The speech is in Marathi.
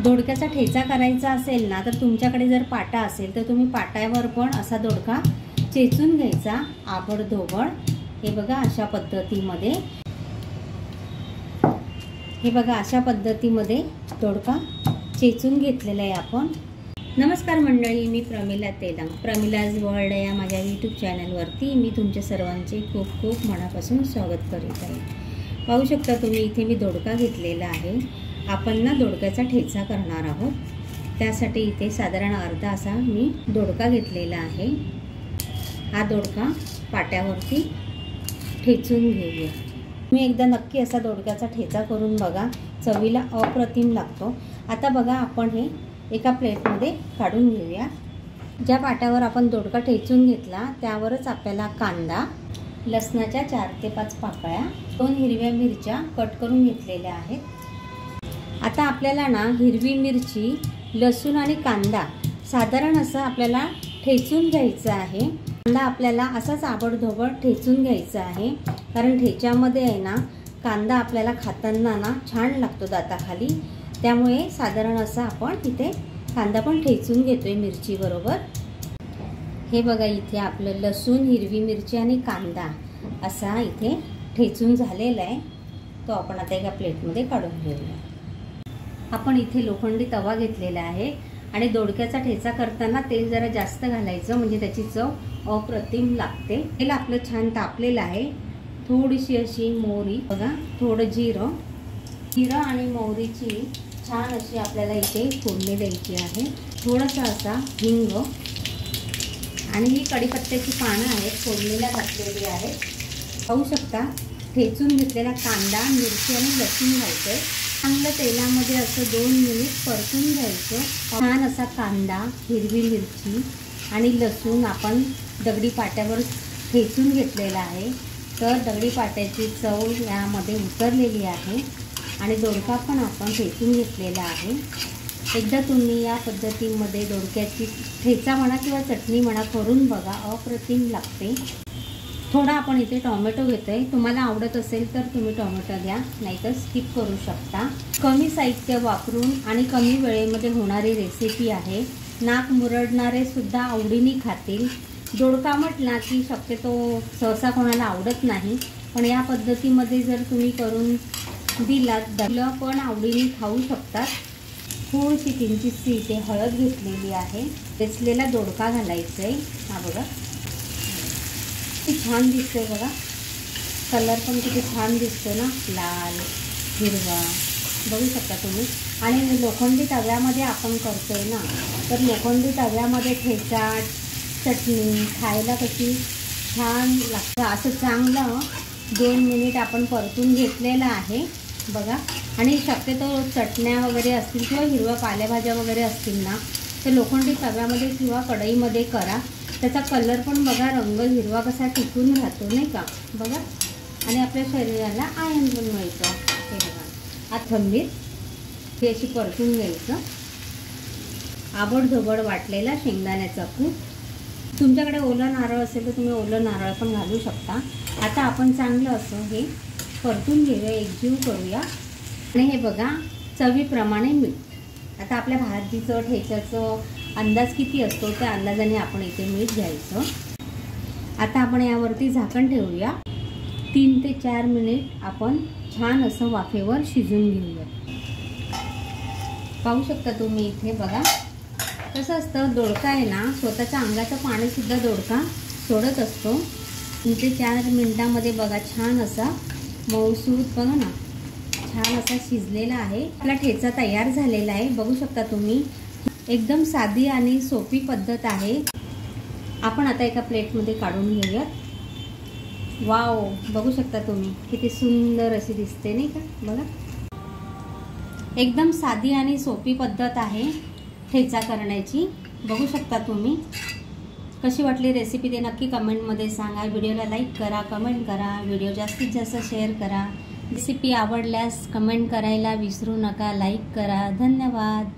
दोडक्याचा ठेचा करायचा असेल ना, तर तुमच्याकडे जर पाटा असेल तर तुम्ही पाट्यावर पण असा दोडका चेचून घ्यायचा आबडधोबड। हे बघा अशा पद्धतीमध्ये, हे बघा अशा पद्धतीमध्ये दोडका चेचून घेतलेला आहे आपण। नमस्कार मंडळी, मी प्रमिला तेलंग, प्रमिलाज वर्ल्ड या माझ्या यूट्यूब चॅनलवरती मी तुमच्या सर्वांचे खूप खूप मनापासून स्वागत करीत आहे। पाहू शकता तुम्ही इथे मी दोडका घेतलेला आहे। आपण ना दोडक्याचा ठेचा करणार आहोत, त्यासाठी इथे साधारण अर्धा असा मी दोडका घेतलेला आहे। हा दोडका पाट्यावरती ठेचून घेऊया। तुम्ही एकदा नक्की असा दोडक्याचा ठेचा करून बघा, चवीला अप्रतिम लागतो। आता बघा आपण हे एका प्लेटमध्ये काढून घेऊया। ज्या पाट्यावर आपण दोडका ठेचून घेतला त्यावरच आपल्याला कांदा, लसणाच्या 4 ते 5 पाकळ्या, 2 हिरव्या मिरच्या कट करून घेतलेल्या आहेत। आता आपल्याला ना हिरवी मिरची, लसूण आणि कांदा साधारण असं आपल्याला ठेचून घ्यायचं आहे। कांदा आपल्याला असाच आबडधोबड ठेचून घ्यायचा आहे, कारण ठेच्यामध्ये आहे ना कांदा आपल्याला खाताना ना छान लागतो दाताखाली, त्यामुळे साधारण असं आपण इथे कांदा पण ठेचून घेतोय मिरची बरोबर। हे बघा इथे आपलं लसूण, हिरवी मिरची आणि कांदा असा इथे ठेचून झालेला आहे। तो आपण आता एका प्लेटमध्ये काढून घेऊया। आपण इथे लोखंडी तवा घेतलेला आहे आणि दोडक्याचा ठेचा करताना तेल जरा जास्त घालायचं, म्हणजे त्याची चव अप्रतिम लागते। तेल आपलं छान तापलेलं आहे। थोडीशी अशी मोहरी, बघा थोडं जिरं आणि मोहरीची छान अशी आपल्याला इथे फोडणी द्यायची आहे। थोडासा असा हिंग आणि ही कढीपत्त्याची पानं आहेत, फोडणीला घातलेली आहेत। पाहू शकता ठेचून घेतलेला कांदा, मिरची आणि लसूण घालतोय। चांगलं तेलामध्ये असं 2 मिनिट परतून घ्यायचं। छान असा कांदा, हिरवी मिरची आणि लसूण आपण दगडी पाट्यावर ठेचून घेतलेला आहे, तर दगडी पाट्याची चव यामध्ये उतरलेली आहे आणि दोडका पण आपण ठेचून घेतलेला आहे। एकदा तुम्ही या पद्धतीमध्ये दोडक्याची ठेचा म्हणा किंवा चटणी म्हणा करून बघा, अप्रतिम लागते। थोडा आपण इथे टोमॅटो घेतोय, तुम्हाला आवडत असेल तर तुम्ही टोमॅटो घ्या, नाहीतर स्किप करू शकता। कमी साहित्य वापरून आणि कमी वेळेमध्ये होणारी रेसिपी आहे। नाक मुरडणारे सुद्धा आवडीने खातील। दोडका म्हटला की शक्यतो सहसा कोणाला आवडत नाही, पण या पद्धतीमध्ये जर तुम्ही करून दिलात मुलं पण आवडीने खाऊ शकतात। थोडीशी किंचितशी इथे हळद घेतलेली आहे। ठेचलेला दोडका घालायचा आहे। हा बघा किती छान दिसतोय, बघा कलर पण किती छान दिसतो ना, लाल हिरवा, बघू शकता तुम्ही। आणि लोखंडी तव्यामध्ये आपण करतोय ना, तर लोखंडी तव्यामध्ये ठेचा चटणी खायला कशी छान लागतं। असं चांगलं 2 मिनिट आपण परतून घेतलेलं आहे बघा। आणि शक्यतो चटण्या वगैरे असतील किंवा हिरव्या पालेभाज्या वगैरे असतील ना, तर लोखंडी तव्यामध्ये किंवा कढईमध्ये करा, त्याचा कलर पण बघा, रंग हिरवा कसा टिकून राहतो नाही का, बघा। आणि आपल्या शरीराला आयर्न पण मिळतं। हे बघा कोथिंबीर हे अशी परतून घ्यायचं। आबडधोबड वाटलेला शेंगदाण्याचा कूट, तुमच्याकडे ओलं नारळ असेल तर तुम्ही ओलं नारळ पण घालू शकता। आता आपण चांगलं असं हे परतून घेऊया, एकजीव करूया। आणि हे बघा चवीप्रमाणे मीठ। आता आपल्या भाजीचं ठेच्याचं अंदाज किती असतो त्या अंदाजाने आपण इथे मीठ घ्यायचं। आता आपण यावरती झाकण ठेवूया। 3 ते 4 मिनिट आपण छान असं वाफेवर शिजून घेऊया। पाहू शकता तुम्ही इथे बघा कसं असतं, दोडका आहे ना स्वतःच्या अंगाचं पाणीसुद्धा दोडका सोडत असतो। 3 ते 4 मिनिटांमध्ये बघा छान असा मऊसूत बघा ना, छान असा शिजलेला आहे। आपला ठेचा तयार झालेला आहे, बघू शकता तुम्ही। एकदम साधी आणि सोपी पद्धत आहे। आपण आता एका प्लेटमध्ये काढून घेऊयात। वाव, बघू शकता तुम्ही किती सुंदर अशी दिसते नाही का, बघा एकदम साधी आणि सोपी पद्धत आहे ठेचा करण्याची। बघू शकता तुम्ही। कशी वाटली रेसिपी ते नक्की कमेंटमध्ये सांगा। व्हिडिओला लाईक करा, कमेंट करा, व्हिडिओ जास्तीत जास्त शेअर करा। रेसिपी आवडल्यास कमेंट करायला विसरू नका, लाईक करा। धन्यवाद।